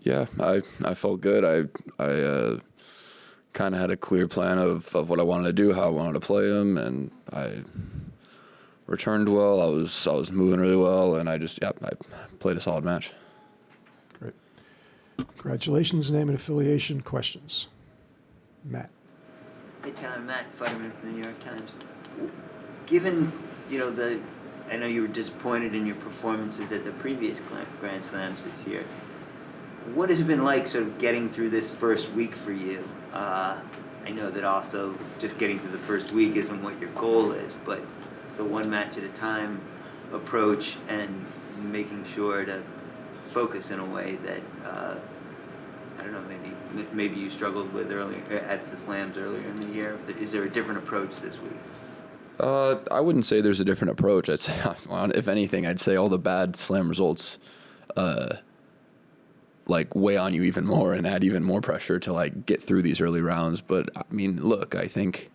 Yeah, I felt good. I kind of had a clear plan of what I wanted to do, how I wanted to play him, and I returned well. I was moving really well, and I played a solid match. Great. Congratulations. Name and affiliation. Questions. Matt. Hey, Tyler, Matt Futterman from the New York Times. Given, I know you were disappointed in your performances at the previous Grand Slams this year. What has it been like sort of getting through this first week for you? I know that also just getting through the first week isn't what your goal is, but the one match at a time approach and making sure to focus in a way that, I don't know, maybe you struggled with earlier at the slams earlier in the year. Is there a different approach this week? I wouldn't say there's a different approach. I'd say, if anything, I'd say all the bad slam results weigh on you even more and add even more pressure to get through these early rounds. But I mean, look, I think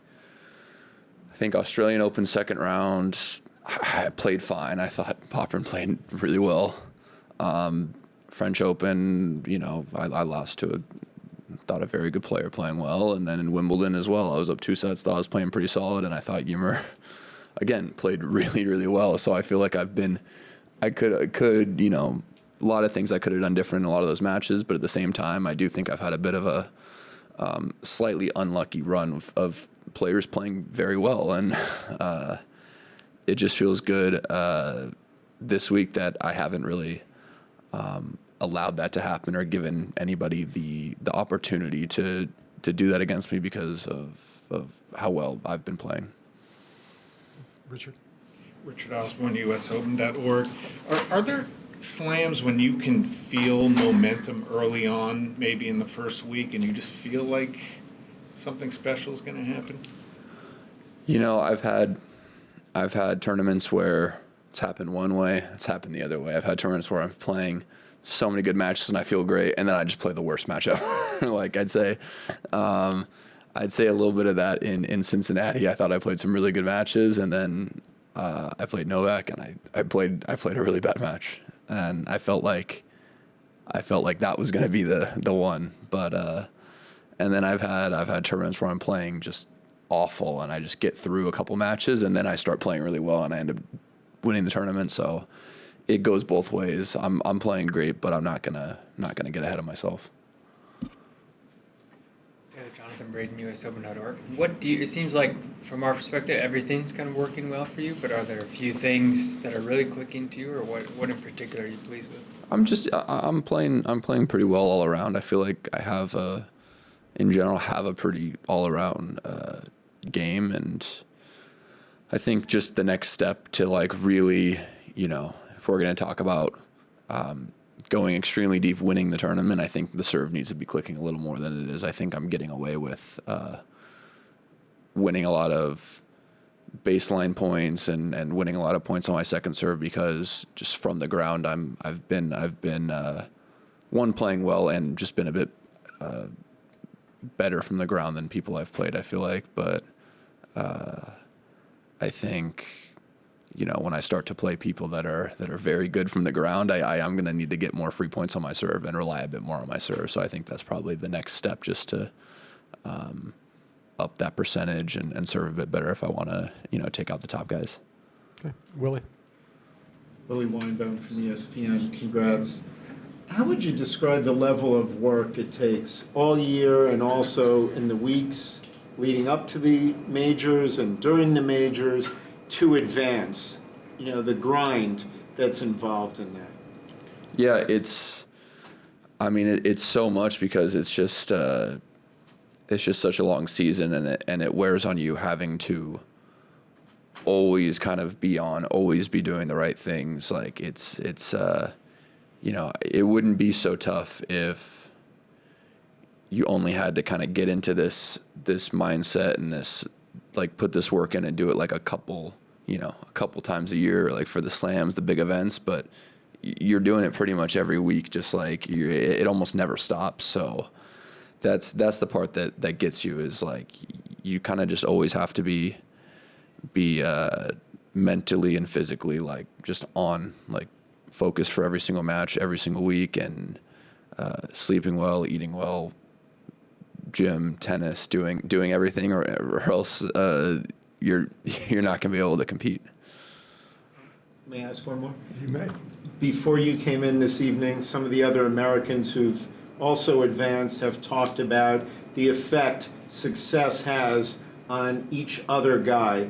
Australian Open second round, I played fine. I thought Popperin played really well. French Open, I lost to a very good player playing well, and then in Wimbledon as well, I was up 2 sets. Thought I was playing pretty solid, and I thought Ymer again played really, really well. So I feel like I could a lot of things I could have done different in a lot of those matches, but at the same time, I do think I've had a bit of a slightly unlucky run of players playing very well, and it just feels good this week that I haven't really allowed that to happen or given anybody the opportunity to do that against me because of how well I've been playing. Richard Osborne, USOpen.org. Are there slams when you can feel momentum early on, maybe in the first week, and you just feel like something special is going to happen? I've had tournaments where it's happened one way, it's happened the other way. I've had tournaments where I'm playing so many good matches and I feel great, and then I just play the worst match ever. I'd say a little bit of that in Cincinnati. I thought I played some really good matches, and then I played Novak, and I played a really bad match, and I felt like that was going to be the one. But and then I've had tournaments where I'm playing just awful, and I just get through a couple matches, and then I start playing really well, and I end up winning the tournament. So it goes both ways. I'm playing great, but I'm not gonna get ahead of myself. Jonathan Braden, USOpen.org. It seems like from our perspective, everything's kind of working well for you, but are there a few things that are really clicking to you, or what in particular are you pleased with? I'm playing pretty well all around. I feel like I have a pretty all around game, and I think just the next step to really, if we're going to talk about going extremely deep, winning the tournament, I think the serve needs to be clicking a little more than it is. I think I'm getting away with winning a lot of baseline points and winning a lot of points on my second serve because just from the ground I've been playing well and just been a bit better from the ground than people I've played, I feel like. But I think when I start to play people that are very good from the ground, I'm going to need to get more free points on my serve and rely a bit more on my serve. So I think that's probably the next step, just to up that percentage and serve a bit better if I want to, take out the top guys. Okay. Willie Weinbaum from ESPN. Congrats. How would you describe the level of work it takes all year and also in the weeks leading up to the majors and during the majors to advance, the grind that's involved in that? Yeah, it's so much because it's just such a long season, and it wears on you having to always kind of always be doing the right things. Like it's it wouldn't be so tough if you only had to kind of get into this mindset and this, put this work in and do it a couple times a year, for the slams, the big events, but you're doing it pretty much every week, just it almost never stops. So that's the part that gets you, is you kind of just always have to be mentally and physically just on focus for every single match, every single week. And sleeping well, eating well, gym, tennis, doing everything, or else you're not going to be able to compete. May I ask one more? You may. Before you came in this evening, some of the other Americans who've also advanced have talked about the effect success has on each other guy.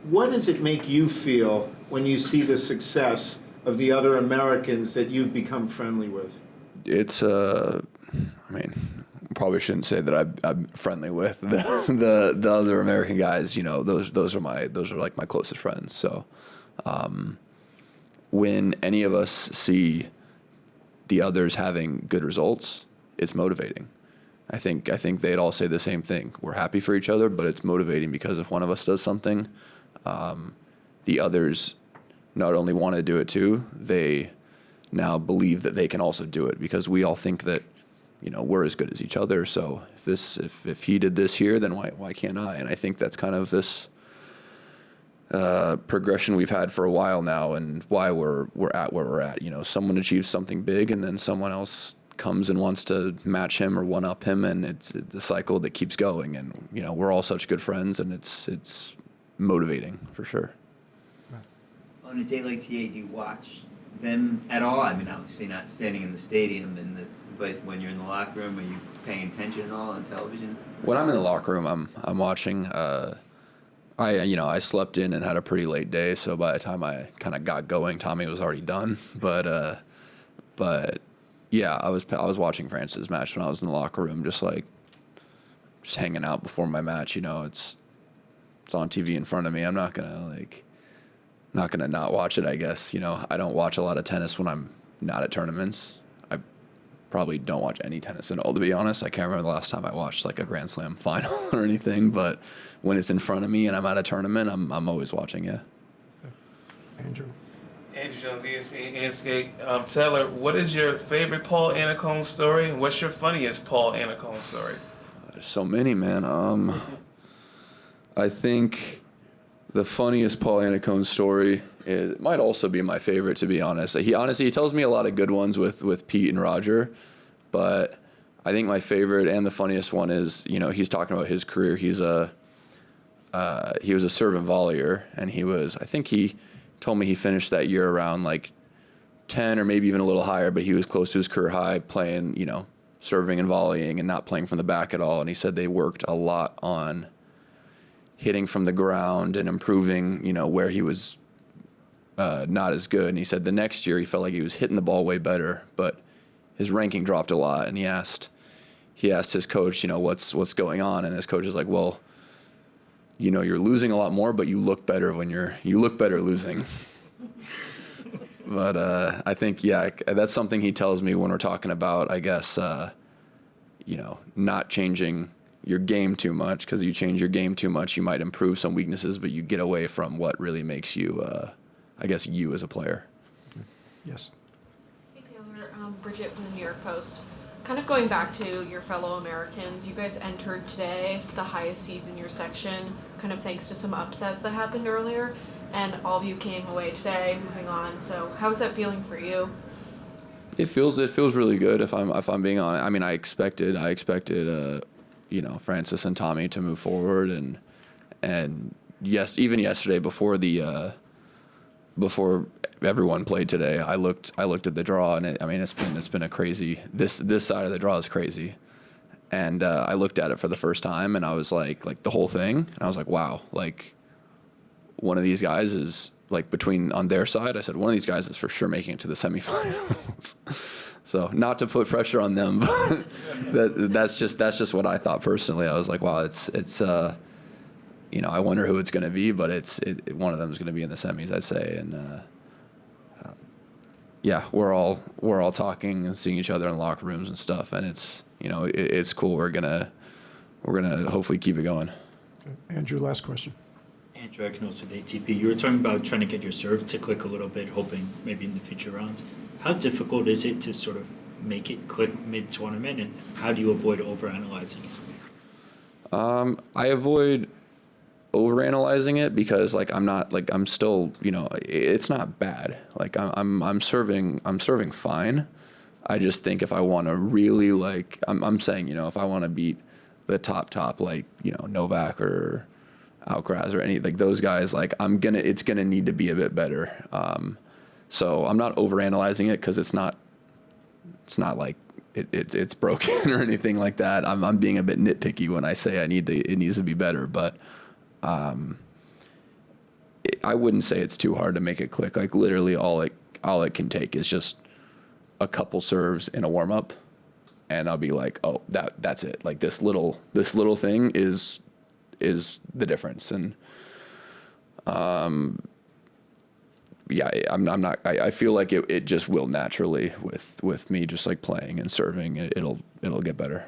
What does it make you feel when you see the success of the other Americans that you've become friendly with? It's I mean, probably shouldn't say that I'm friendly with the other American guys. You know, those are like my closest friends. So when any of us see the others having good results, it's motivating. I think they'd all say the same thing. We're happy for each other, but it's motivating because if one of us does something, the others not only want to do it too, they now believe that they can also do it, because we all think that, you know, we're as good as each other. So if he did this here, then why can't I? And I think that's kind of this progression we've had for a while now, and why we're at where we're at. You know, someone achieves something big, and then someone else comes and wants to match him or one up him, and it's the cycle that keeps going. And you know, we're all such good friends, and it's motivating for sure. On a day like today, do you watch them at all? I mean, obviously not standing in the stadium, but when you're in the locker room, are you paying attention at all on television? When I'm in the locker room, I'm watching. I slept in and had a pretty late day, so by the time I kind of got going, Tommy was already done. But yeah, I was watching France's match when I was in the locker room, just hanging out before my match. You know, it's on TV in front of me. I'm not gonna not watch it, I guess. You know, I don't watch a lot of tennis when I'm not at tournaments. I probably don't watch any tennis at all, to be honest. I can't remember the last time I watched like a Grand Slam final or anything, but when it's in front of me and I'm at a tournament, I'm always watching, yeah. Andrew. Andrew Jones, ESPN Inscape. Taylor, what is your favorite Paul Annacone story, and what's your funniest Paul Annacone story? There's so many, man. I think the funniest Paul Annacone story it might also be my favorite, to be honest. He tells me a lot of good ones with Pete and Roger, but I think my favorite and the funniest one is, you know, he's talking about his career. He was a serve and volleyer, and I think he told me he finished that year around like 10 or maybe even a little higher, but he was close to his career high playing, you know, serving and volleying and not playing from the back at all. And he said they worked a lot on hitting from the ground and improving, you know, where he was not as good. And he said the next year he felt like he was hitting the ball way better, but his ranking dropped a lot. And he asked his coach, you know, what's going on? And his coach is like, well, you know, you're losing a lot more, but you look better you look better losing. But I think, yeah, that's something he tells me when we're talking about, I guess, you know, not changing your game too much, because you change your game too much, you might improve some weaknesses, but you get away from what really makes you, I guess, you as a player. Yes. Hey Taylor, Bridget from the New York Post. Kind of going back to your fellow Americans, you guys entered today as the highest seeds in your section, kind of thanks to some upsets that happened earlier, and all of you came away today, moving on. So how's that feeling for you? It feels really good, if I'm being honest. I mean, I expected you know, Francis and Tommy to move forward, and yes, even yesterday before everyone played today, I looked at the draw, and it's been a crazy, this side of the draw is crazy, and I looked at it for the first time, and I was like the whole thing, and I was like, wow, like one of these guys is like on their side, I said one of these guys is for sure making it to the semifinals. So not to put pressure on them, but that's just what I thought personally. I was like, wow, it's you know, I wonder who it's going to be, but one of them is going to be in the semis, I'd say. And yeah, we're all talking and seeing each other in locker rooms and stuff, and it's, you know, it's cool. We're gonna hopefully keep it going. Okay. Andrew, last question. Andrew Aknos with ATP. You were talking about trying to get your serve to click a little bit, hoping maybe in the future rounds. How difficult is it to sort of make it click mid-tournament, and how do you avoid overanalyzing it? I avoid overanalyzing it because I'm still, you know, it's not bad. Like I'm serving fine. I just think if I want to really like, I'm saying, you know, if I want to beat the top, like, you know, Novak or Alcaraz or any, like those guys, like it's gonna need to be a bit better. So I'm not overanalyzing it because it's not like it's broken or anything like that. I'm being a bit nitpicky when I say it needs to be better, but I wouldn't say it's too hard to make it click. Like literally all it can take is just a couple serves in a warm up, and I'll be like, oh, that's it. Like this little thing is the difference. And yeah, I'm not. I feel like it just will naturally with me just like playing and serving. It'll get better.